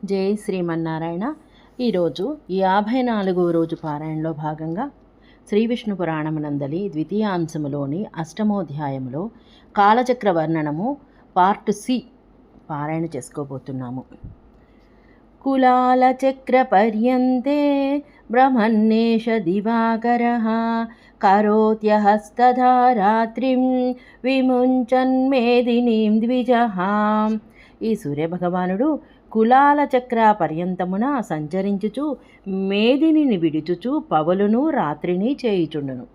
జై శ్రీమన్నారాయణ. ఈరోజు 54వ రోజు పారాయణలో భాగంగా శ్రీ విష్ణు పురాణమునందలి ద్వితీయాంశములోని అష్టమోధ్యాయములో కాలచక్ర వర్ణనము పార్ట్ సి పారాయణ చేసుకోబోతున్నాము. కులాలచక్ర పర్యంతే బ్రహ్మన్నేష దివాకరః కరోత్యహస్తదా రాత్రిం విముంచన్మేదినీం ద్విజః. ఈ సూర్యభగవానుడు కులాల చక్ర పర్యంతమున సంచరించుచు మేదినిని విడుచుచు పవలును రాత్రిని చేయుచుండును.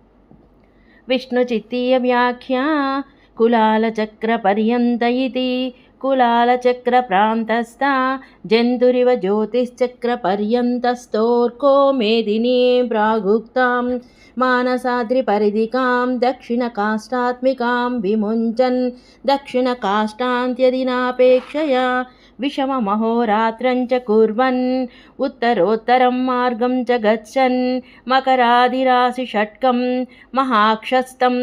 విష్ణు చిత్తీయ వ్యాఖ్య కులాల చక్ర పర్యంత ఇతి కులాల చక్ర ప్రాంతస్థ జంతురివ జ్యోతిశ్చక్ర పర్యంతస్థోర్కో మేదినీ ప్రాగుక్తాం మానసాద్రి పరిధికాం దక్షిణ కాష్టాత్మికాం విముంచన్ దక్షిణ కాష్టాంత్యదినాపేక్షయా విషమమహోరాత్రంచ కుర్వన్ ఉత్తరోత్తరం మార్గం చ గచ్చన్ మకరాదిరాశి షట్కం మహాక్షస్తం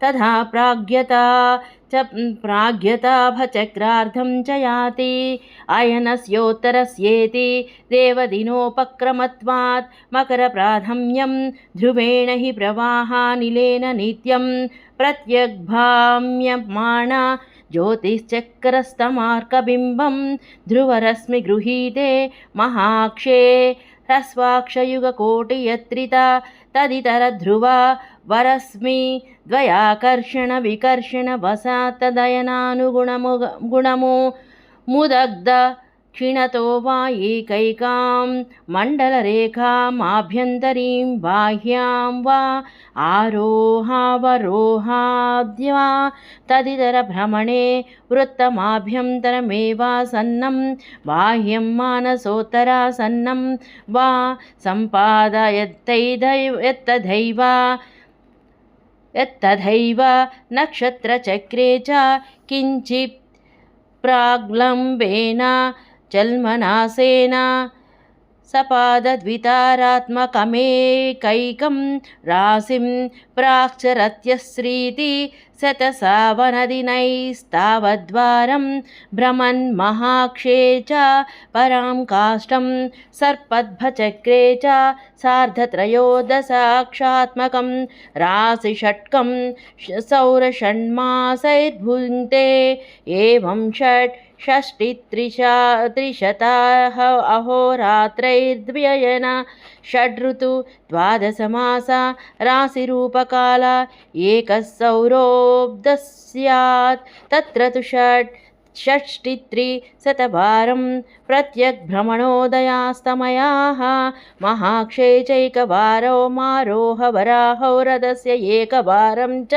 తథా ప్రాగ్యతాభచక్రార్థం చ యాతి అయనస్యోత్తరస్యేతి దేవదినోపక్రమత్వాత్ మకర ప్రాథమ్యం ధ్రువేణ హి ప్రవాహానిలేన నిత్యం ప్రత్యగ్భామ్యమాణ జ్యోతిశ్చక్రస్తమార్కబింబం ధ్రువరశ్మి గృహీతే మహాక్షే హ్రస్వాక్షయుగకోటియత్రిత తదితర ధ్రువ వరస్మి ద్వయాకర్షణ వికర్షణ వసాతదయనానుగుణము ముదగ్ధ క్షిణతో వా ఏకైకాం మండలరేఖామాభ్యంతరీం బాహ్యాం వా ఆరోహావరోహాద్యా తదితర భ్రమణే వృత్తమాభ్యంతరమేవాసన్నం బాహ్యం మానసోత్తరాసన్నం వా సంపాదయత్తథైవ నక్షత్రచక్రే చ కించిత్ ప్రాగ్లంబేన చల్మనాసేన సపాదద్వితారాత్మకమేకైకం రాశిం ప్రాక్షరత్యశ్రీతి శతసావనదినైస్తావద్వారం భ్రమన్ మహాక్షే చ పరాం కాష్టం సర్పద్భచక్రే చ సార్ధత్రయోదశాక్షాత్మకం రాశిషట్కం సౌరషణ్మాసైర్భుంక్తే ఏవం षष्टित्रिशतः अहोरात्रैर्द्व्ययन षड्ऋतु द्वादशमास राशिरूपकाल एकः सौरोऽब्धः स्यात् तत्र तु षष्टित्रिशतवारं प्रत्यग्भ्रमणोदयास्तमयाः महाक्षे चैकवारो मारोहवराहौ रथस्य एकवारं च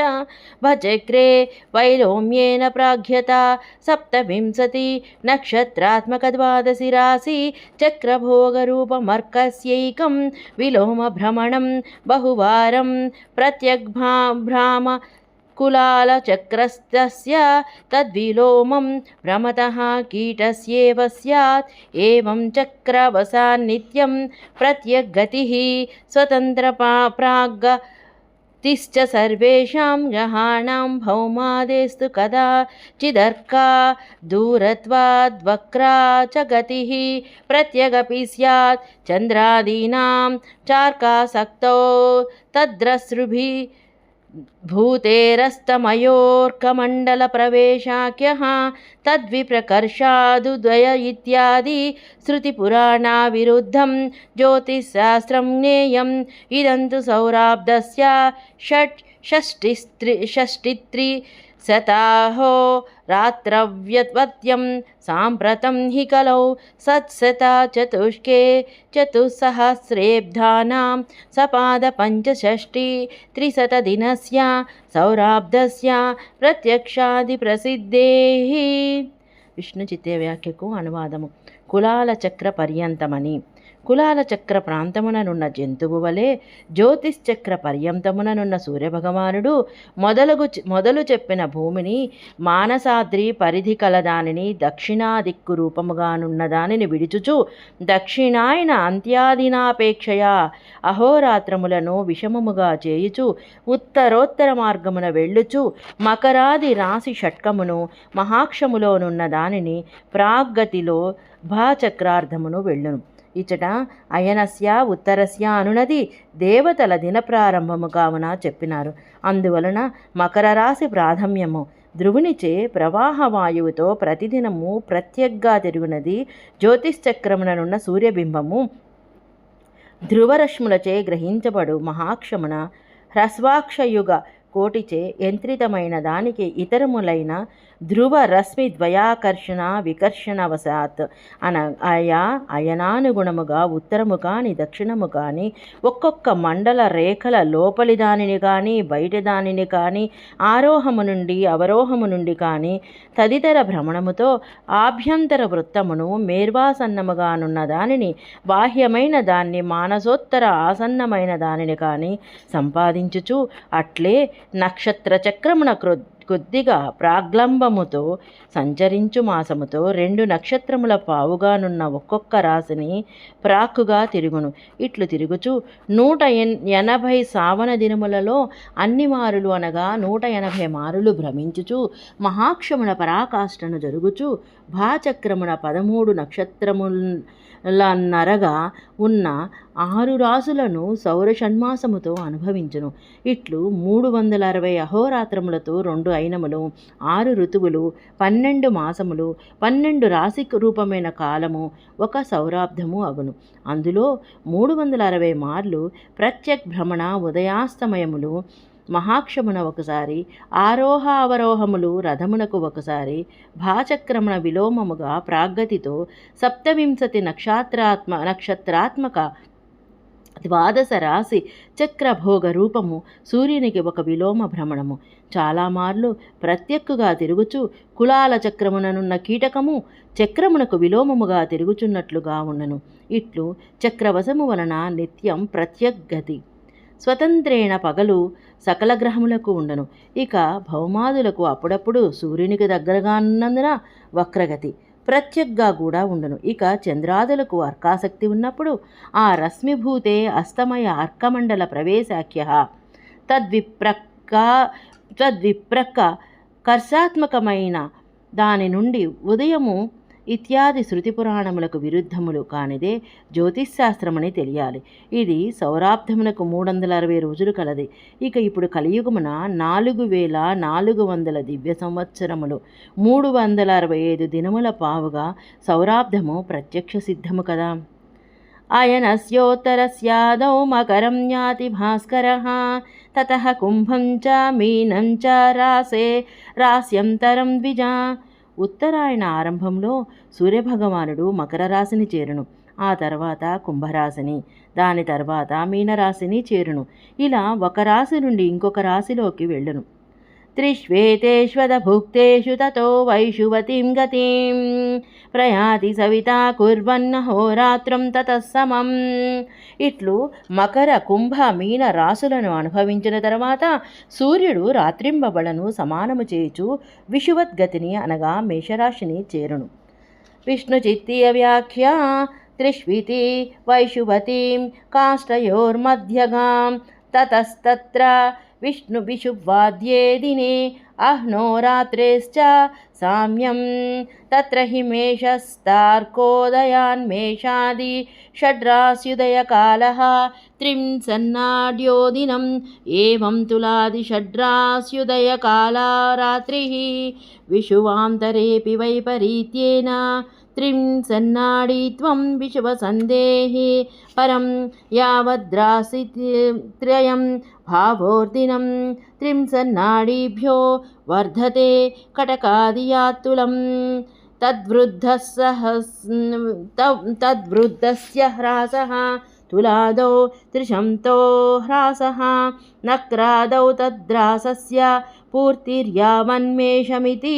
भचक्रे वैलोम्येन प्राग्यता सप्तविंशति नक्षत्रात्मकद्वादशि राशि चक्रभोगरूपमर्कस्यैकं विलोमभ्रमणं बहुवारं प्रत्यग्भ्राम कुलालचक्रस्तस्य तद्विलोमं भ्रमतः कीटस्येव स्यात् एवं चक्रवसान्नित्यं प्रत्यग्गतिः स्वतन्त्रप्राग्गतिश्च सर्वेषां ग्रहाणां भौमादेस्तु कदाचिदर्का दूरत्वाद्वक्रा च गतिः प्रत्यगपि स्यात् चन्द्रादीनां चार्कासक्तौ तद्रसृभिः भूतेरस्तमयोर्कमण्डलप्रवेशाख्यः तद्विप्रकर्षादुद्वय इत्यादि श्रुतिपुराणाविरुद्धं ज्योतिश्शास्त्रं ज्ञेयम् इदं तु सौराब्दस्य षष्टित्रिशताहो रात्रव्यवत्यं साम्प्रतं हि कलौ सत्सता चतुष्के चतुस्सहस्रेब्धानां सपादपञ्चषष्टि त्रिशतदिनस्य सौराब्दस्य ప్రత్యక్షాది ప్రసిద్ధేహి. విష్ణు చిత్తే వ్యాఖ్యకు అనువాదము. కులాల చక్ర పర్యంతమని కులాల చక్ర ప్రాంతముననున్న జంతువు వలె జ్యోతిశ్చక్ర పర్యంతముననున్న సూర్యభగవానుడు మొదలు చెప్పిన భూమిని మానసాద్రి పరిధి కలదానిని దక్షిణా దిక్కు రూపముగానున్న దానిని విడుచుచు దక్షిణాయన అంత్యాదినాపేక్షయా అహోరాత్రములను విషమముగా చేయుచు ఉత్తరోత్తర మార్గమున వెళ్ళుచు మకరాది రాశి షట్కమును మహాక్షములోనున్న దానిని ప్రాగ్గతిలో భాచక్రార్ధమును వెళ్ళును. ఇచ్చట అయనస్య ఉత్తరస్య అనునది దేవతల దిన ప్రారంభము కావున చెప్పినారు. అందువలన మకర రాశి ప్రాధాన్యము ధ్రువునిచే ప్రవాహ వాయువుతో ప్రతిదినము ప్రత్యగ్గా తిరుగునది జ్యోతిశ్చక్రముననున్న సూర్యబింబము ధ్రువరశ్ములచే గ్రహించబడు మహాక్షమున హ్రస్వాక్షయుగ కోటిచే యంత్రితమైన దానికి ఇతరములైన ధ్రువ రశ్మి ద్వయాకర్షణ వికర్షణవశాత్ అయనానుగుణముగా ఉత్తరము కాని దక్షిణము కాని ఒక్కొక్క మండల రేఖల లోపలి దానిని కానీ బయట దానిని కానీ ఆరోహము నుండి అవరోహము నుండి కానీ తదితర భ్రమణముతో ఆభ్యంతర వృత్తమును మేర్వాసన్నముగానున్న దానిని బాహ్యమైన దాన్ని మానసోత్తర ఆసన్నమైన దానిని కానీ సంపాదించుచు అట్లే నక్షత్ర చక్రమున కొద్దిగా ప్రాగ్లంబముతో సంచరించు మాసముతో 2 నక్షత్రముల పావుగానున్న ఒక్కొక్క రాశిని ప్రాక్కుగా తిరుగును. ఇట్లు తిరుగుచు 180 సావన దినములలో అన్ని మారులు అనగా 180 మారులు భ్రమించుచు మహాక్షమున పరాకాష్ఠను జరుగుచు భాచక్రమున 13 నక్షత్రములన్నరగా ఉన్న 6 రాసులను సౌరషణ్మాసముతో అనుభవించును. ఇట్లు 360 అహోరాత్రములతో 2 అయినములు 6 ఋతువులు 12 మాసములు 12 రాశి రూపమైన కాలము 1 సౌరాబ్ధము అగును. అందులో 360 మార్లు ప్రత్యక్ భ్రమణ ఉదయాస్తమయములు మహాక్షమున ఒకసారి ఆరోహ అవరోహములు రథమునకు ఒకసారి భాచక్రమణ విలోమముగా ప్రాగ్గతితో 27 నక్షత్రాత్మక 12 రాశి చక్రభోగ రూపము సూర్యునికి ఒక విలోమ భ్రమణము చాలా మార్లు ప్రత్యక్కుగా తిరుగుచు కులాల చక్రముననున్న కీటకము చక్రమునకు విలోమముగా తిరుగుచున్నట్లుగా ఉన్నను. ఇట్లు చక్రవశము వలన నిత్యం ప్రత్యగ్గతి స్వతంత్రేణ పగలు సకల గ్రహములకు ఉండను. ఇక భౌమాదులకు అప్పుడప్పుడు సూర్యునికి దగ్గరగా ఉన్నందున వక్రగతి ప్రత్యగ్గా కూడా ఉండను. ఇక చంద్రాదులకు అర్కాసక్తి ఉన్నప్పుడు ఆ రశ్మిభూతే అస్తమయ అర్కమండల ప్రవేశాఖ్య తద్విప్రక్క కర్షాత్మకమైన దాని నుండి ఉదయము ఇత్యాది శృతి పురాణములకు విరుద్ధములు కానిదే జ్యోతిశాస్త్రమని తెలియాలి. ఇది సౌరాబ్ధమునకు 360 రోజులు కలది. ఇక ఇప్పుడు కలియుగమున 4400 దివ్య సంవత్సరములు 365 దినముల పావుగా సౌరాబ్ధము ప్రత్యక్ష సిద్ధము కదా. అయనస్యోత్తరస్యాదౌ మకరం యాతి భాస్కరః తతః కుంభం చ మీనం చ రాస్యంతరం ద్విజా. ఉత్తరాయణ ఆరంభంలో సూర్యభగవానుడు మకర రాశిని చేరును. ఆ తర్వాత కుంభరాశిని, దాని తర్వాత మీనరాశిని చేరును. ఇలా ఒక రాశి నుండి ఇంకొక రాశిలోకి వెళ్ళును. త్రిష్వేతేష్వదభుక్తేషు తతో వైషువతీం గతిం ప్రయాతి సవితా కుర్వన్నహోరాత్రం తతస్సమం. ఇట్లు మకర కుంభ మీన రాశులను అనుభవించిన తర్వాత సూర్యుడు రాత్రింబవళ్లను సమానము చేయుచు విషువద్గతిని అనగా మేషరాశిని చేరును. విష్ణుచిత్తీయ వ్యాఖ్య త్రిష్వితి వైషువతీం కాష్టయోర్మధ్యగాం తతస్తత్ర విషువాద్యే దినే అహ్నోరాత్రేశ్చ సామ్యం తత్ర హి మేషస్తార్కోదయాన్మేషాది షడ్రాస్యుదయకాలః త్రింసన్నాడ్యో దినం ఏవం తులాది షడ్రాస్యుదయకాలా రాత్రిః విషువాంతరేపి వైపరీత్యేన త్రింసన్నాడీత్వం విషువసందేహి పరం యావద్రాసిత్రయం భావోర్దినం త్రింసన్నాడీభ్యో వర్ధతే కటకాదియాత్తులం తద్వృద్ధస్య హ్రాసః తులాదౌ త్రిశంతో హ్రాసః నక్రాదౌ తద్రాసస్య పూర్తిర్యావన్మేషమితి.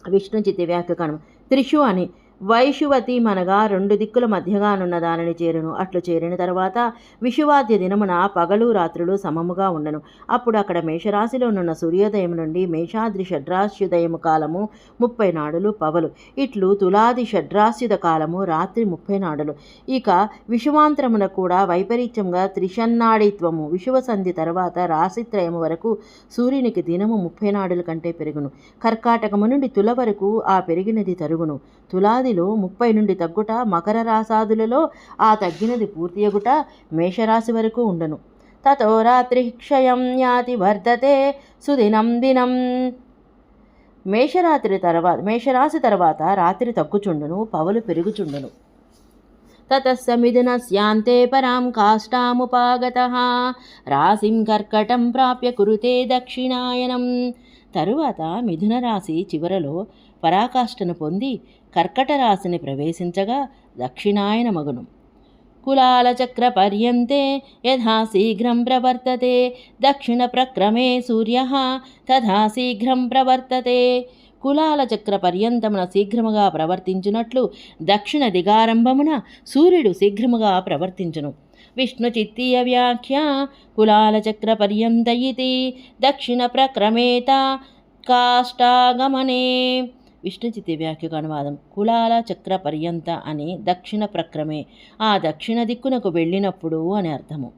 విష్ణుచితి వ్యాఖ్యానం త్రిషు అని వైషువతి మనగా 2 దిక్కుల మధ్యగానున్న దానిని చేరును. అట్లు చేరిన తర్వాత విషువాద్య దినమున పగలు రాత్రులు సమముగా ఉండను. అప్పుడు అక్కడ మేషరాశిలోనున్న సూర్యోదయం నుండి మేషాద్రి షడ్రాస్యుదయము కాలము 30 నాడులు పవలు. ఇట్లు తులాది షడ్రాస్యుద కాలము రాత్రి 30 నాడులు. ఇక విషువాంతరమున కూడా వైపరీత్యంగా త్రిషన్నాడిత్వము విషువ సంధి తర్వాత రాశిత్రయము వరకు సూర్యునికి దినము 30 నాడుల కంటే పెరుగును. కర్కాటకము నుండి తుల వరకు ఆ పెరిగినది తరుగును. తులాదిలో 30 నుండి తగ్గుట, మకర రాసాదులలో ఆ తగ్గినది పూర్తి అగుట మేషరాశి వరకు ఉండను. తతో రాత్రి క్షయం యాతి వర్ధతే సుదినం దినం. మేషరాశి తర్వాత రాత్రి తగ్గుచుండును, పవలు పెరుగుచుండును. తతస్స మిథునస్యాంతే పరాం కాష్టాముపాగతః రాశిం కర్కటం ప్రాప్య కురుతే దక్షిణాయనం. తరువాత మిథున రాశి చివరలో పరాకాష్ఠను పొంది కర్కట రాశిని ప్రవేశించగా దక్షిణాయనమగును. కులాలచక్ర పర్యంతే యథా శీఘ్రం ప్రవర్తతే దక్షిణ ప్రక్రమే సూర్యః తథా శీఘ్రం ప్రవర్తతే. కులాల చక్ర పర్యంతమున శీఘ్రముగా ప్రవర్తించునట్లు దక్షిణ దిగారంభమున సూర్యుడు శీఘ్రముగా ప్రవర్తించును. విష్ణుచిత్తీయ వ్యాఖ్య కులాల చక్ర పర్యంత ఇతి దక్షిణ ప్రక్రమేత కాష్టాగమనే. విష్ణుచిత్తి వ్యాఖ్యకు అనువాదం. కులాల చక్ర పర్యంత అని దక్షిణ ప్రక్రమే, ఆ దక్షిణ దిక్కునకు వెళ్ళినప్పుడు అని అర్థము.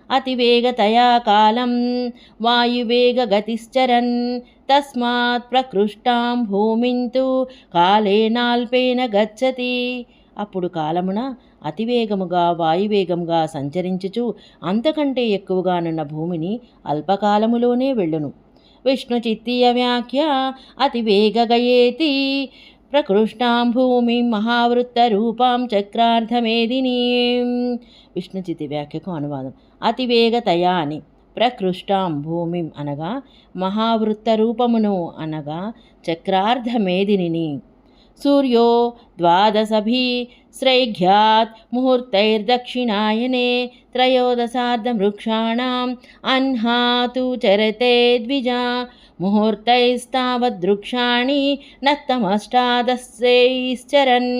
అతివేగతయా కాలం వాయువేగ గతిశ్చరన్ తస్మాత్ ప్రకృష్టాం భూమింతు కాలేనాల్పేన గచ్చతి. అప్పుడు కాలమున అతివేగముగా వాయువేగముగా సంచరించుచు అంతకంటే ఎక్కువగానున్న భూమిని అల్పకాలములోనే వెళ్ళును. విష్ణుచిత్తీయ వ్యాఖ్య అతివేగగయేతి ప్రకృష్టాం భూమి మహావృత్తరూపాం చక్రార్ధమేదినీం. విష్ణుచిత్తి వ్యాఖ్యకు అనువాదం. అతివేగతయా అని ప్రకృష్టాం భూమిం అనగా మహావృత్తరూపమును అనగా చక్రార్ధమేదిని. సూర్యో ద్వాదశభి శ్రైఘ్యాత్ ముహూర్తైర్దక్షిణాయనే త్రయోదశార్ధవృక్షాణాం అహ్నాతు చరతే ద్విజా ముహూర్తైస్తావద్వృక్షాణి నత్తమష్టాదశైశ్చరన్.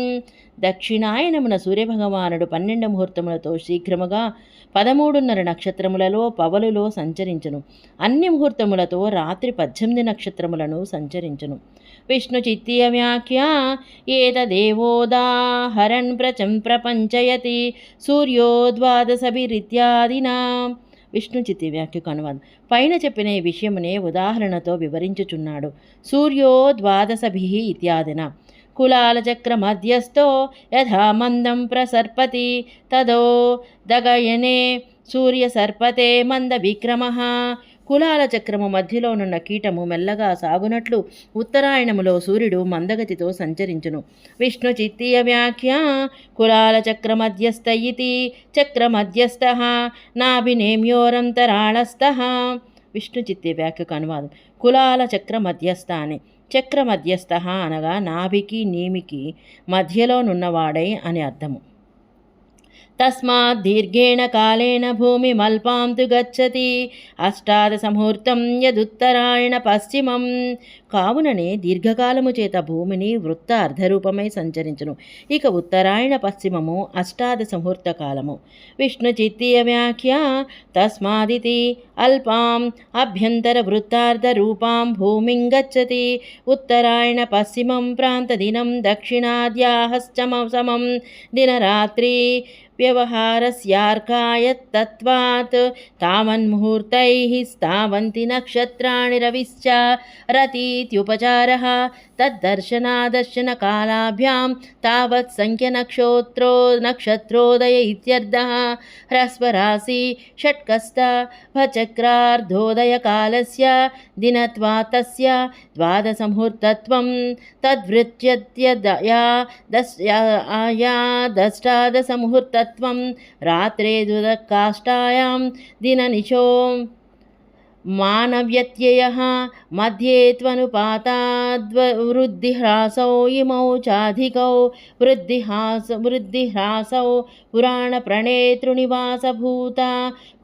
దక్షిణాయనమున సూర్యభగవానుడు 12 ముహూర్తములతో శీఘ్రముగా 13:30 నక్షత్రములలో పవలులో సంచరించును. అన్ని ముహూర్తములతో రాత్రి 18 నక్షత్రములను సంచరించును. విష్ణుచిత్తీయ వ్యాఖ్య ఏతదేవోదాహరన్ ప్రపంచయతి సూర్యో ద్వాదశభిరిత్యాదినా. విష్ణుచిత్తి వ్యాఖ్యకు అనువాదం. పైన చెప్పిన ఈ విషయమునే ఉదాహరణతో వివరించుచున్నాడు. సూర్యో ద్వాదశభి ఇత్యాదిన. కులాలచక్ర మధ్యస్థో యథా మందం ప్రసర్పతి తదో దగయనే సూర్య సర్పతే మంద విక్రమః. కులాల చక్రము మధ్యలోనున్న కీటము మెల్లగా సాగునట్లు ఉత్తరాయణములో సూర్యుడు మందగతితో సంచరించును. విష్ణుచిత్తీయ వ్యాఖ్య కులాల చక్ర మధ్యస్థ ఇతి చక్ర మధ్యస్థః నాభినేమ్యోరంతరాళస్థః. విష్ణుచిత్తి వ్యాఖ్యకు అనువాదం. కులాల చక్ర మధ్యస్థ అని చక్ర మధ్యస్థ అనగా నాభికి నీమికి మధ్యలోనున్నవాడై అని అర్థము. తస్మాత్ దీర్ఘేణ కాలేన భూమిమల్పాం తు గచ్చతి అష్టాదశముహూర్తం యదుత్తరాయణ పశ్చిమం. కావుననే దీర్ఘకాలము చేత భూమిని వృత్త అర్ధరూపమై సంచరించును. ఇక ఉత్తరాయణ పశ్చిమము అష్టాదశముహూర్త కాలము. విష్ణుచిత్తీయ వ్యాఖ్య తస్మాదితి అల్పాం అభ్యంతర వృత్తార్ధ రూపాం భూమిం గచ్చతి ఉత్తరాయణ పశ్చిమం ప్రాంతదినం దక్షిణాద్యాహశ్చమసమం దినరాత్రి వ్యవహారస్యార్కాయత్తత్వాత్ తావన్ముహూర్తైః స్థావంతి నక్షత్రాణి రవిశ్చ రతీత్యుపచారః తద్దర్శనాదర్శనకాలాభ్యాం తావత్ సంఖ్య నక్షత్రోదయ ఇత్యర్థః. హ్రస్వరాశి షట్కస్త భచక్రార్ధోదయ కాలస్య దినత్వాత్ తస్య ద్వాదశముహూర్తత్వం తద్వృత్యత్యయా దష్టాదశముహూర్తత్వం రాత్రే కాష్టాయాం దిననిశో మానవ్యత్యయః మధ్యే త్వనుపాతాద్వృద్ధిహ్రాసౌ ఇమౌ చాధికౌ వృద్ధిహ్రాసౌ పురాణప్రణేతృనివాసభూత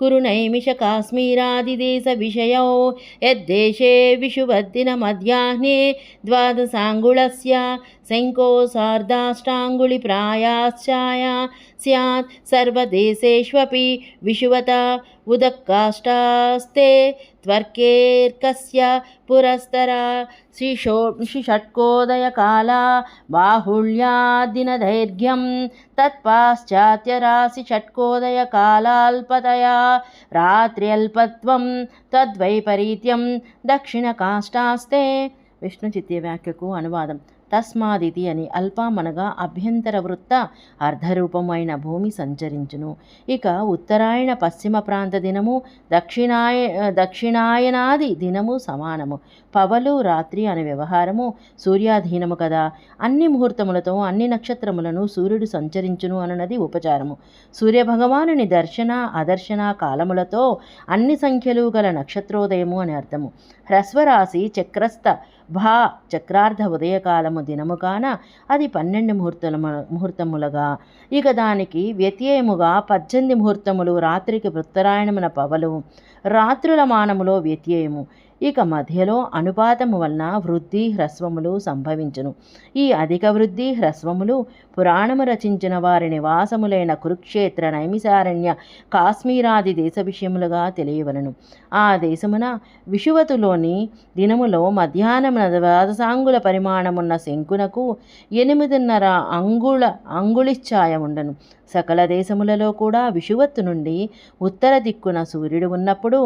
కురు నైమిష కాశ్మీరాదిదేశ విషయౌ యద్దేశే విషువద్దిన మధ్యాహ్నే ద్వాదశాంగుళస్య శంఖో సార్ధాష్టాంగుళిప్రాయాశ్చాయా స్యాత్ సర్వదేశేష్వపి విషువత ఉదక్కాష్టాస్తే త్వర్కేర్కస్య పురస్తరా षट्कोदयकाला बाहुल्यादिनदैर्घ्यं तत्पाश्चात्यराशि षट्कोदयकालाल्पतया रात्र्यल्पत्वं तद्वैपरीत्यं दक्षिणकाष्ठास्ते. విష్ణు చిత్య వ్యాఖ్యకు అనువాదం. తస్మాదితి అని అల్పమనగా అభ్యంతర వృత్త అర్ధరూపమైన భూమి సంచరించును. ఇక ఉత్తరాయణ పశ్చిమ ప్రాంత దినము దక్షిణాయనాది దినము సమానము. పవలు రాత్రి అనే వ్యవహారము సూర్యాధీనము కదా. అన్ని ముహూర్తములతో అన్ని నక్షత్రములను సూర్యుడు సంచరించును అన్నది ఉపచారము. సూర్యభగవానుని దర్శన అదర్శన కాలములతో అన్ని సంఖ్యలు గల నక్షత్రోదయము అని అర్థము. హ్రస్వరాశి చక్రస్థ చక్రార్ధ ఉదయకాలము దినము కాన అది 12 ముహూర్తములుగా, ఇక దానికి వ్యత్యయముగా 18 ముహూర్తములు రాత్రికి ఉత్తరాయణమున పవలు, రాత్రుల మానములో వ్యత్యయము. ఇక మధ్యలో అనుపాతము వలన వృద్ధి హ్రస్వములు సంభవించును. ఈ అధిక వృద్ధి హ్రస్వములు పురాణము రచించిన వారి నివాసములైన కురుక్షేత్ర, నైమిసారణ్య, కాశ్మీరాది దేశ విషయములుగా తెలియవలను. ఆ దేశమున విషువతులోని దినములో మధ్యాహ్నమున 12 పరిమాణమున్న శంకునకు 8.5 అంగుళిశ్చాయ ఉండను. సకల దేశములలో కూడా విషువత్తు నుండి ఉత్తర దిక్కున సూర్యుడు ఉన్నప్పుడు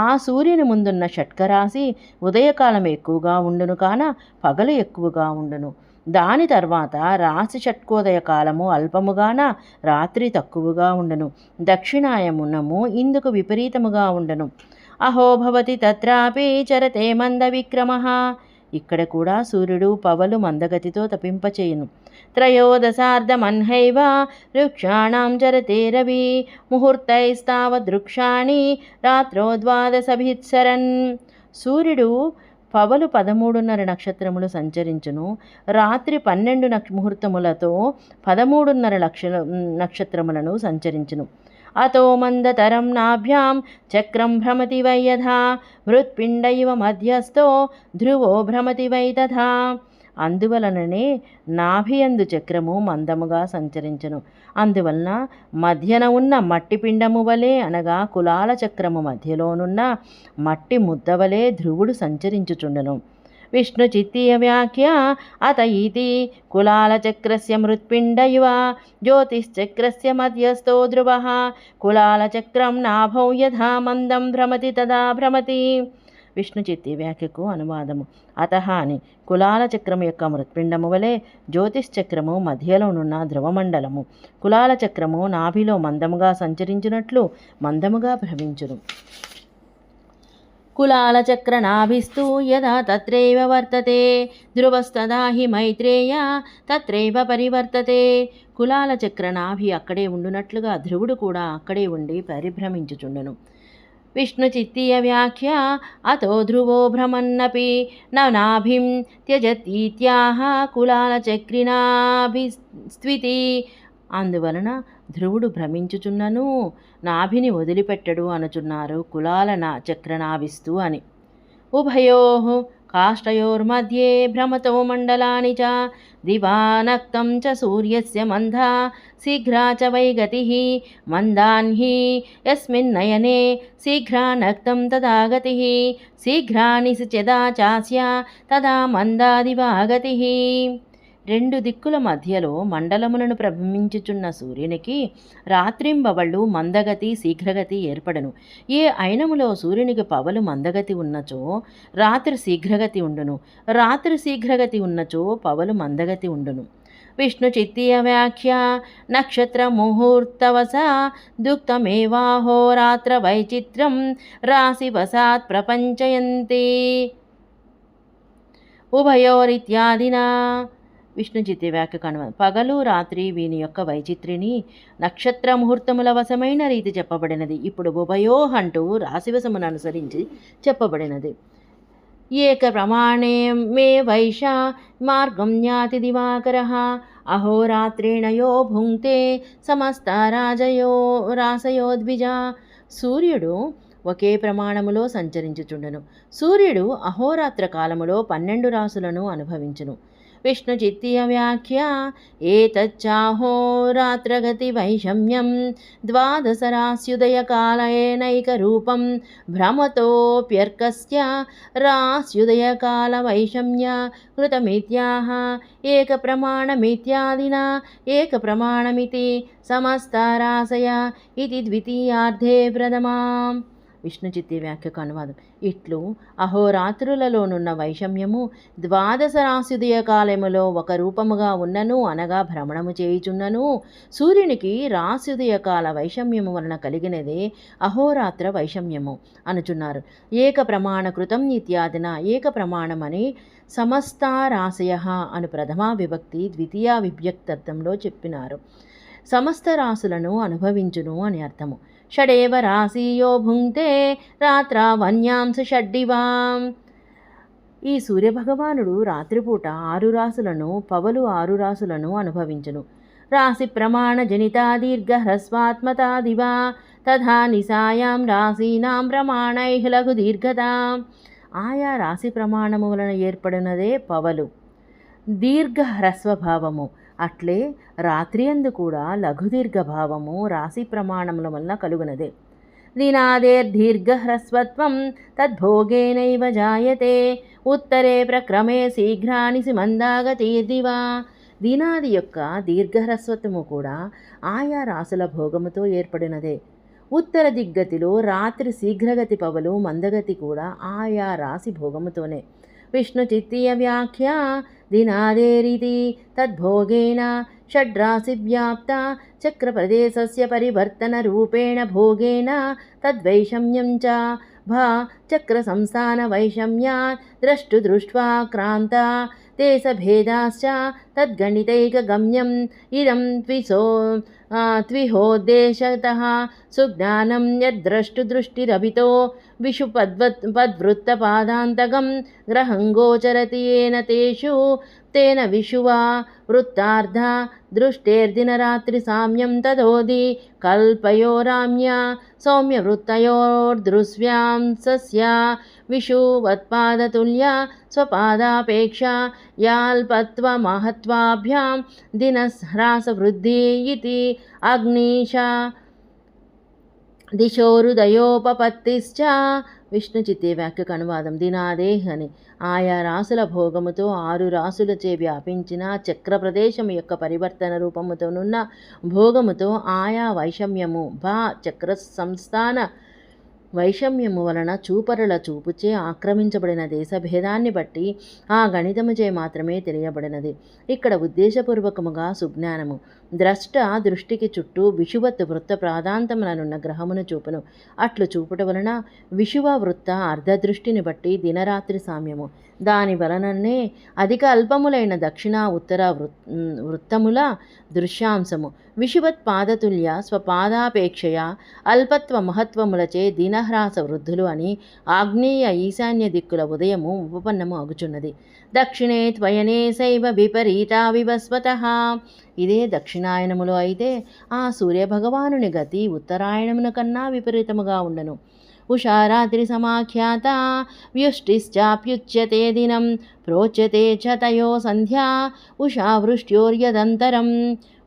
ఆ సూర్యుని ముందున్న షట్కరాశి ఉదయకాలం ఎక్కువగా ఉండును కాన పగలు ఎక్కువగా ఉండును. దాని తర్వాత రాశి షట్కోదయ కాలము అల్పముగాన రాత్రి తక్కువగా ఉండును. దక్షిణాయమునము ఇందుకు విపరీతముగా ఉండును. అహో భవతి తత్రాపి చరతే మంద విక్రమః. ఇక్కడ కూడా సూర్యుడు పవలు మందగతితో తపింపచేయును. త్రయోదశార్ధమన్హైవ వృక్షాణం చరతే రవి ముహూర్తైస్తావదృక్షాణి రాత్రో ద్వాదశభిత్సరన్. సూర్యుడు పవలు 13.5 నక్షత్రములు సంచరించును. రాత్రి 12 ముహూర్తములతో 13.5 నక్షత్రములను సంచరించును. అతో మందతరం నాభ్యాం చక్రం భ్రమతి వై యథా మృత్పిండ ఇవ మధ్యస్థో ధ్రువో భ్రమతి వై తథా. అందువలననే నాభియందు చక్రము మందముగా సంచరించును. అందువలన మధ్యన ఉన్న మట్టి పిండము వలె అనగా కులాల చక్రము మధ్యలోనున్న మట్టి ముద్ద వలె ధ్రువుడు సంచరించుచుండును. విష్ణు చిత్తీయ వ్యాఖ్య అత ఇతి కులాలచక్రస్య మృత్పిండ ఇవ జ్యోతిశ్చక్రస్య మధ్యస్థో ధ్రువః కులాలచక్రం నాభౌ యథా మందం భ్రమతి తదా భ్రమతి. విష్ణు చిత్తి వ్యాఖ్యకు అనువాదము. అతః అని కులాల చక్రము యొక్క మృత్పిండము వలె జ్యోతిశ్చక్రము మధ్యలోనున్న ధ్రువమండలము కులాల చక్రము నాభిలో మందముగా సంచరించినట్లు మందముగా భ్రమించును. కులాలచక్రనాభిస్తు యదా తత్రైవ వర్తతే ధ్రువస్తదా హి మైత్రేయ తత్రైవ పరివర్తతే. కులాల చక్రనాభి అక్కడే ఉండునట్లుగా ధ్రువుడు కూడా అక్కడే ఉండి పరిభ్రమించుచుండును. విష్ణు చిత్తీయ వ్యాఖ్య అతో ధ్రువో భ్రమన్నపి నాభిం త్యజతీత్యాహ కులాలచక్రినాభిస్త్వితి. అందువలన ధ్రువుడు భ్రమించుచున్నను నాభిని వదిలిపెట్టడు అనుచున్నారు కులాల చక్రనాభిస్తు అని. ఉభయోః కాష్టయోర్मध्ये భ్రమతో మండలాని చ దివానక్తం చ సూర్యస్య మందా శీఘ్రా చ వై గతిః మందాన్హి యస్మిన్నయనే శీఘ్రా నక్తం తదా గతిః శీఘ్రా నిశిచదా చాస్య తదా మందాదివా గతిః. 2 దిక్కుల మధ్యలో మండలములను ప్రభమించుచున్న సూర్యునికి రాత్రింబవళ్ళు మందగతి శీఘ్రగతి ఏర్పడను. ఏ అయినములో సూర్యునికి పవలు మందగతి ఉన్నచో రాత్రి శీఘ్రగతి ఉండును, రాత్రి శీఘ్రగతి ఉన్నచో పవలు మందగతి ఉండును. విష్ణు చిత్తీయ వ్యాఖ్య నక్షత్ర ముహూర్తవస దుక్తమేవాహోరాత్ర వైచిత్రం రాశివసాత్ ప్రపంచయంతి ఉభయోరిత్యాదినా. విష్ణు చిత్తి వ్యాఖ్య కనుమ పగలు రాత్రి వీని యొక్క వైచిత్రిని నక్షత్ర ముహూర్తముల వశమైన రీతి చెప్పబడినది. ఇప్పుడు ఉభయోః అంటూ రాశివశమును అనుసరించి చెప్పబడినది. ఏక ప్రమాణే మే వైష మార్గం జ్ఞాతి దివాకరః అహోరాత్రేణ యో భుంక్తే సమస్త రాసయోద్విజ. సూర్యుడు ఒకే ప్రమాణములో సంచరించుచుండెను. సూర్యుడు అహోరాత్ర కాలములో 12 రాసులను అనుభవించును. విష్ణుచిత్తీయ వ్యాఖ్య ఏతచ్చాహోరాత్రగతివైషమ్యం ద్వాదశరాస్యుదయకాలయేనైకరూపం భ్రమతోऽప్యర్కస్య రాస్యుదయకాలవైషమ్య కృతమిత్యాహ ఏకప్రమాణమిత్యాదినా ఏకప్రమాణమితి సమస్తారాశయ ఇది ద్వితీయార్థే ప్రథమాం. విష్ణుచిత్తి వ్యాఖ్యకు అనువాదం. ఇట్లు అహోరాత్రులలోనున్న వైషమ్యము ద్వాదశ రాస్యుదయ కాలములో ఒక రూపముగా ఉన్నను అనగా భ్రమణము చేయుచున్నను సూర్యునికి రాస్యుదయ కాల వైషమ్యము వలన కలిగినదే అహోరాత్ర వైషమ్యము అనుచున్నారు. ఏక ప్రమాణకృతం ఇత్యాదిన ఏక ప్రమాణమని సమస్తారాశయ అను ప్రథమా విభక్తి ద్వితీయ విభక్త్యర్థంలో చెప్పినారు. సమస్త రాశులను అనుభవించును అని అర్థము. షడేవ రాశియో భుంక్తే రాత్రావన్యాంశ షడ్డివాం. ఈ సూర్యభగవానుడు రాత్రిపూట 6 రాశులను పగలు 6 రాశులను అనుభవించును. రాశి ప్రమాణ జనితా దీర్ఘ హ్రస్వాత్మతాదివా తథా నిశాయాం రాశీనాం ప్రమాణైః లఘు దీర్ఘతాం. ఆయా రాశి ప్రమాణము వలన ఏర్పడినదే పవలు దీర్ఘ హ్రస్వభావము. అట్లే రాత్రియందు కూడా లఘుదీర్ఘభావము రాశి ప్రమాణముల వలన కలుగునదే. దినాదేర్దీర్ఘహ్రస్వత్వం తద్భోగేనైవ జాయతే ఉత్తరే ప్రక్రమే శీఘ్రాని మందాగతీర్దివా. దినాది యొక్క దీర్ఘహ్రస్వత్వము కూడా ఆయా రాసుల భోగముతో ఏర్పడినదే. ఉత్తర దిగ్గతిలో రాత్రి శీఘ్రగతి పవలు మందగతి కూడా ఆయా రాశి భోగముతోనే. విష్ణుచిత్తీయ వ్యాఖ్య దినాదేరితి తద్భోగేన షడ్రాశివ్యాప్త చక్రప్రదేశస్య పరివర్తన రూపేణ భోగేన తద్వైషమ్యం చ భా చక్రసంస్థాన వైషమ్యాత్ దృష్ట్వా క్రాంత దేశభేదాశ్చ తద్గణితైకగమ్యం ఇదం ద్విహోద్దేశతః సుజ్ఞానం యద్దృష్టిరభితో విషుపద్వృత్తపాదాంతకం గ్రహం గోచరతి ఏన తేన విషువా వృత్తార్థ దృష్టేర్దినరాత్రి సామ్యం తదోది కల్పయోరామ్య సౌమ్యవృత్తయోర్దృశ్యాం సస్య విషువత్పాదతుల్య స్వపాదాపేక్ష యాల్పత్వమహత్వాభ్యాం దినహ్రాసవృద్ధి ఇతి అగ్నిశ దిశోరుదయోపపత్తిశ్చ. విష్ణుచిత్తే వ్యాఖ్యకు అనువాదం. దినాదేహ్ అని ఆయా రాసుల భోగముతో 6 రాసులచే వ్యాపించిన చక్ర ప్రదేశము యొక్క పరివర్తన రూపముతోనున్న భోగముతో ఆయా వైషమ్యము భా చక్ర సంస్థాన వైషమ్యము వలన చూపరుల చూపుచే ఆక్రమించబడిన దేశభేదాన్ని బట్టి ఆ గణితముచే మాత్రమే తెలియబడినది. ఇక్కడ ఉద్దేశపూర్వకముగా సుజ్ఞానము. ద్రష్ట దృష్టికి చుట్టూ విషువత్ వృత్త ప్రాదాంతములనున్న గ్రహమును చూపును. అట్లు చూపుట వలన విషువ వృత్త అర్ధదృష్టిని బట్టి దినరాత్రి సామ్యము. దాని వలననే అధిక అల్పములైన దక్షిణ ఉత్తర వృత్తముల దృశ్యాంశము. విషువత్ పాదతుల్య స్వపాదాపేక్షయ అల్పత్వ మహత్వములచే దినహ్రాస వృద్ధులు అని ఆగ్నేయ ఈశాన్య దిక్కుల ఉదయము ఉపపన్నము అగుచున్నది. దక్షిణే త్వయనే శైవ విపరీతా వివస్వతః. ఇదే దక్షిణాయనములో అయితే ఆ సూర్యభగవానుని గతి ఉత్తరాయణమున కన్నా విపరీతముగా ఉండను. ఉషారాత్రి సమాఖ్యాత వ్యుష్టిశ్చాప్యుచ్యతే దినం ప్రోచ్యతే చ తయో సంధ్యా ఉషావృష్ట్యోర్యదంతరం.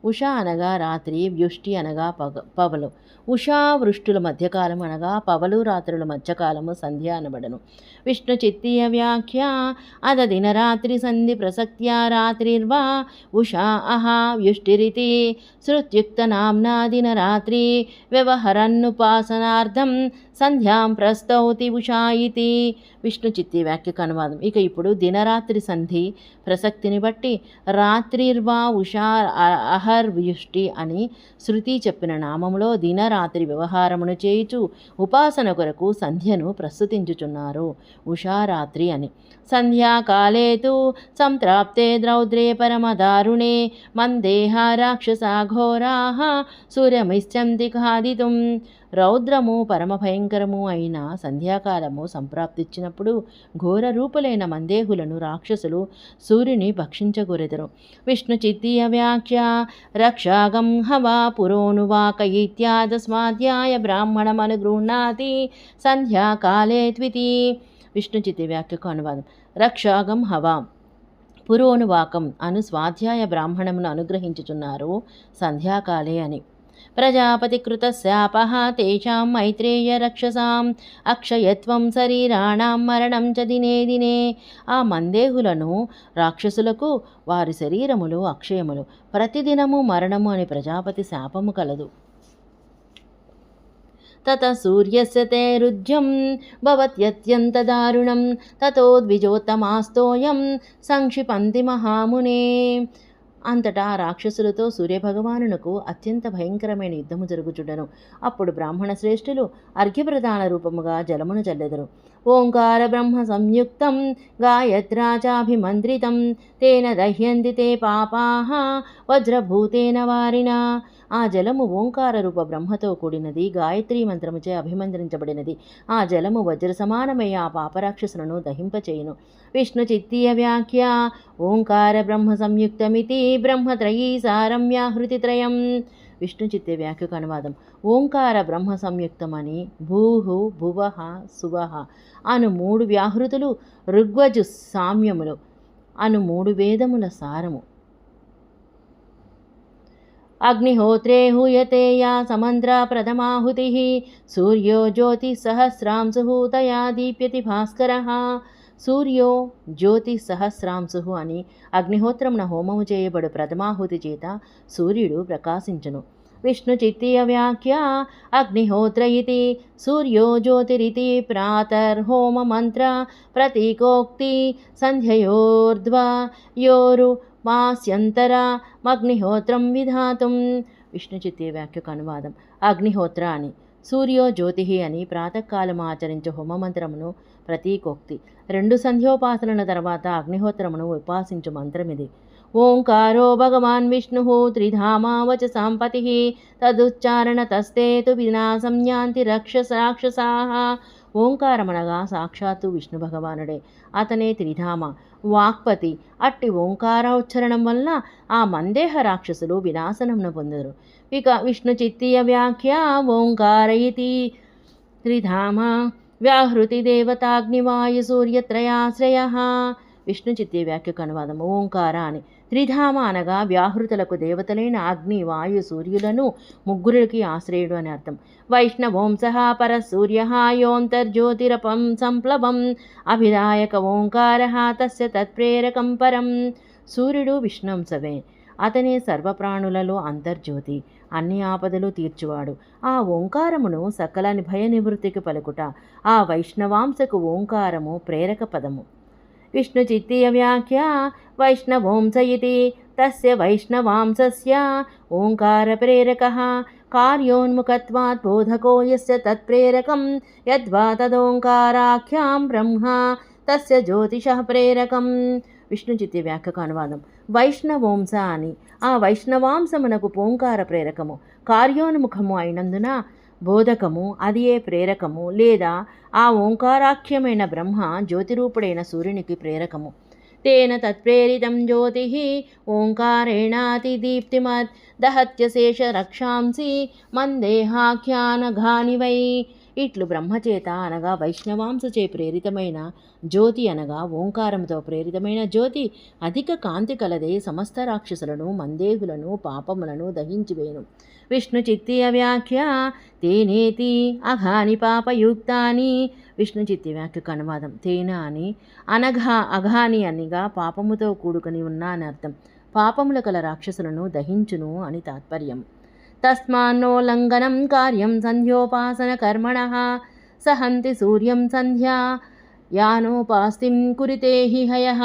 ఉషా అనగా రాత్రి, వ్యుష్టి అనగా పగలు. ఉషా వృష్టుల మధ్యకాలం అనగా పగలు రాత్రుల మధ్యకాలము సంధ్య అనబడను. విష్ణుచిత్తీయ వ్యాఖ్య అద దినరాత్రి సంధి ప్రసక్త్యా రాత్రిర్వా ఉషా అహా వ్యుష్టిరితి శృత్యుక్త నామ్నా దినరాత్రి వ్యవహరన్నుపాసనార్థం సంధ్యాం ప్రస్తౌతి ఉషా ఇతి. విష్ణుచిత్తి వ్యాఖ్యకు అనువాదం. ఇక ఇప్పుడు దినరాత్రి సంధి ప్రసక్తిని బట్టి రాత్రిర్వా ఉషా అహర్ వ్యుష్టి అని శృతి చెప్పిన నామములో దినరాత్రి వ్యవహారమును చేయుచు ఉపాసన కొరకు సంధ్యను ప్రస్తుతించుచున్నారు. ఉషారాత్రి అని. సంధ్యాకాలే తు సంప్రాప్తే ద్రౌద్రే పరమదారుణే మందేహ రాక్షసాఘోరాః సూర్యమిశ్చంతి ఖాదితుం. రౌద్రము పరమభయంకరము అయిన సంధ్యాకాలము సంప్రాప్తిచ్చినప్పుడు ఘోర రూపులైన మందేహులను రాక్షసులు సూర్యుని భక్షించగోరెదరు. విష్ణుచిత్తీయ వ్యాఖ్య రక్షాగం హవా పురోనువాక ఇత్యాదస్మాధ్యాయ బ్రాహ్మణమనుగృహ్ణాతి సంధ్యాకాలే త్వితి. విష్ణుచిత్తి వ్యాఖ్యకు అనువాదం. రక్షాగం హవా పురోనువాకం అను స్వాధ్యాయ బ్రాహ్మణమును అనుగ్రహించుచున్నారు సంధ్యాకాలే అని. ప్రజాపతికృతశాపః తేషాం మైత్రేయ రక్షసాం అక్షయత్వం శరీరాణం మరణం చ దినే దినే. ఆ మందేహులను రాక్షసులకు వారి శరీరములు అక్షయములు, ప్రతిదినము మరణము అని ప్రజాపతి శాపము కలదు. తత సూర్యస్య తే రుజ్యం భవత్యత్యంత దారుణం తతో ద్విజోత్తమాస్తోయం సంక్షిపంతి మహామునే. అంతటా రాక్షసులతో సూర్యభగవానునకు అత్యంత భయంకరమైన యుద్ధము జరుగుచుండెను. అప్పుడు బ్రాహ్మణ శ్రేష్ఠులు అర్ఘ్యప్రదాన రూపముగా జలమును చల్లెదరు. ఓంకార బ్రహ్మ సంయుక్తం గాయత్రాచాభిమంత్రితం తేన దహ్యంతి తే పాపాః వజ్రభూతేన వారినా. ఆ జలము ఓంకార రూప బ్రహ్మతో కూడినది, గాయత్రీ మంత్రముచే అభిమంత్రించబడినది. ఆ జలము వజ్ర సమానమై ఆ పాపరాక్షసులను దహింపచేయును. విష్ణు చిత్తీయ వ్యాఖ్య ఓంకార బ్రహ్మ సంయుక్తమితి బ్రహ్మత్రయీ సారం వ్యాహృతిత్రయం. విష్ణు చిత్తే వ్యాఖ్యకు అనువాదం. ఓంకార బ్రహ్మ సంయుక్తమని భూహు భువః సువః అను 3 వ్యాహృతులు, ఋగ్వజు సామ్యములు అను 3 వేదముల సారము. అగ్నిహోత్రే హూయతే యా సమంత్ర ప్రథమాహుతిః సూర్యో జ్యోతిఃసహస్రాంశు తయా దీప్యతి భాస్కరః. సూర్యో జ్యోతిఃసహస్రాంశు అని అగ్నిహోత్రమున హోమము చేయబడు ప్రథమాహుతి చేత సూర్యుడు ప్రకాశించును. విష్ణు చిత్తీయ వ్యాఖ్య అగ్నిహోత్ర ఇతి సూర్యో జ్యోతిరితి ప్రాతర్హోమ మంత్ర ప్రతీకోక్తి సంధ్యయోర్ధ్వయోరు మాస్యంతరమగ్నిహోత్రం విధాతుం. విష్ణు చిత్తీయ వ్యాఖ్యకు అనువాదం. అగ్నిహోత్ర అని, సూర్యో జ్యోతి అని ప్రాతకాలం ఆచరించే హోమమంత్రమును ప్రతీకోక్తి. 2 సంధ్యోపాసనల తర్వాత అగ్నిహోత్రమును ఉపాసించు మంత్రమిది. ఓంకారో భగవాన్ విష్ణు త్రిధామా వచసాం పతిః తదుచ్చారణతస్తే తు వినాశం యాంతి రాక్షసాః. ఓంకారమనగా సాక్షాత్తు విష్ణు భగవానుడే, అతనే త్రిధామ వాక్పతి. అట్టి ఓంకారోచ్చరణం వలన ఆ మందేహ రాక్షసులు వినాశనమును పొందురు. ఇక విష్ణు చిత్తీయ వ్యాఖ్య ఓంకార ఇతి త్రిధామ వ్యాహృతి దేవతాగ్నివాయు సూర్యత్రయాశ్రయః. విష్ణు చిత్తీయ వ్యాఖ్యకు అనువాదం. ఓంకార అని త్రిధామ అనగా వ్యాహృతులకు దేవతలైన అగ్ని వాయు సూర్యులను ముగ్గురికి ఆశ్రయుడు అని అర్థం. వైష్ణవోంసః పరసూర్యః యోంతర్జ్యోతిరపం సంప్లవం అభిదాయక ఓంకారః తస్య తత్ప్రేరకం పరం. సూర్యుడు విష్ణుంసవే, అతనే సర్వప్రాణులలో అంతర్జ్యోతి, అన్ని ఆపదలు తీర్చువాడు. ఆ ఓంకారమును సకల భయ నివృత్తికి పలుకుట. ఆ వైష్ణవాంశకు ఓంకారము ప్రేరక పదము. విష్ణు చిత్తీయ వ్యాఖ్య వైష్ణవోంస ఇతి తస్య వైష్ణవాంశస్య ఓంకార ప్రేరకః కార్యోన్ముఖత్వాత్ బోధకో యస్య తత్ప్రేరకం యద్వా తదోంకారాఖ్యాం బ్రహ్మ తస్య జ్యోతిషః ప్రేరకం. విష్ణు చిత్తీయ వ్యాఖ్యకు అనువాదం. వైష్ణవోంస అని ఆ వైష్ణవాంశమునకు ఓంకార ప్రేరకము, కార్యోన్ముఖము అయినందున బోధకము, అది ఏ ప్రేరకము లేదా ఆ ఓంకారాఖ్యమైన బ్రహ్మ జ్యోతిరూపుడైన సూర్యునికి ప్రేరకము. తేన తత్ప్రేరితం జ్యోతిః ఓంకారేణాతి దీప్తిమత్ దహత్యశేష రక్షాంసి మందేహాఖ్యానఘాని వై. ఇట్లు బ్రహ్మచేత అనగా వైష్ణవాంశచే ప్రేరితమైన జ్యోతి అనగా ఓంకారంతో ప్రేరితమైన జ్యోతి అధిక కాంతి కలదే సమస్త రాక్షసులను మందేహులను పాపములను దహించివేయును. విష్ణు చిత్తీయ వ్యాఖ్య తేనేతి అఘాని పాపయుక్తాని. విష్ణు చిత్తీయ వ్యాఖ్యకు అనువాదం. తేన అని అనఘా అఘాని అనిగా పాపముతో కూడుకొని ఉన్న అని అర్థం. పాపముల కల రాక్షసులను దహించును అని తాత్పర్యం. తస్మాన్నోల్లంఘనం కార్యం సంధ్యోపాసన కర్మణః సహంతి సూర్యం సంధ్యా యానోపాస్తిం కురితే హి హయః.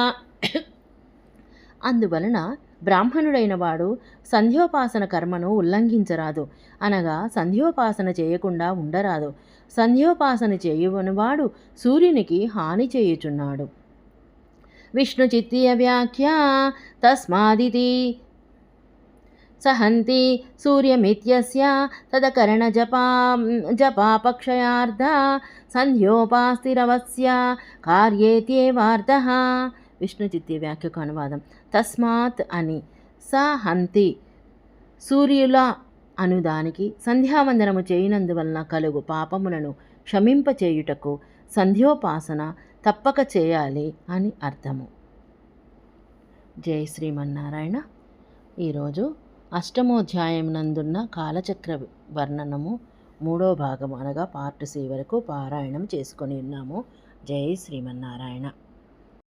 అందువలన బ్రాహ్మణుడైన వాడు సంధ్యోపాసన కర్మను ఉల్లంఘించరాదు, అనగా సంధ్యోపాసన చేయకుండా ఉండరాదు. సంధ్యోపాసన చేయువనివాడు సూర్యునికి హాని చేయుచున్నాడు. విష్ణు చిత్తీయ వ్యాఖ్య తస్మాదితి సహంతి సూర్యమిత్యస్య తదకరణ జపాపక్షయార్థ సంధ్యోపాస్తిరవస్య కార్యేత్యేవార్థః. విష్ణు చిత్తీయ వ్యాఖ్యకు అనువాదం. తస్మాత్ అని సహంతి సూర్యుల అనుదానికి సంధ్యావందనము చేయునందువలన కలుగు పాపములను క్షమింపచేయుటకు సంధ్యోపాసన తప్పక చేయాలి అని అర్థము. జై శ్రీమన్నారాయణ. ఈరోజు అష్టమోధ్యాయం నందున్న కాలచక్ర వర్ణనము 3వ భాగం అనగా పార్ట్ C వరకు పారాయణం చేసుకొని ఉన్నాము. జై శ్రీమన్నారాయణ.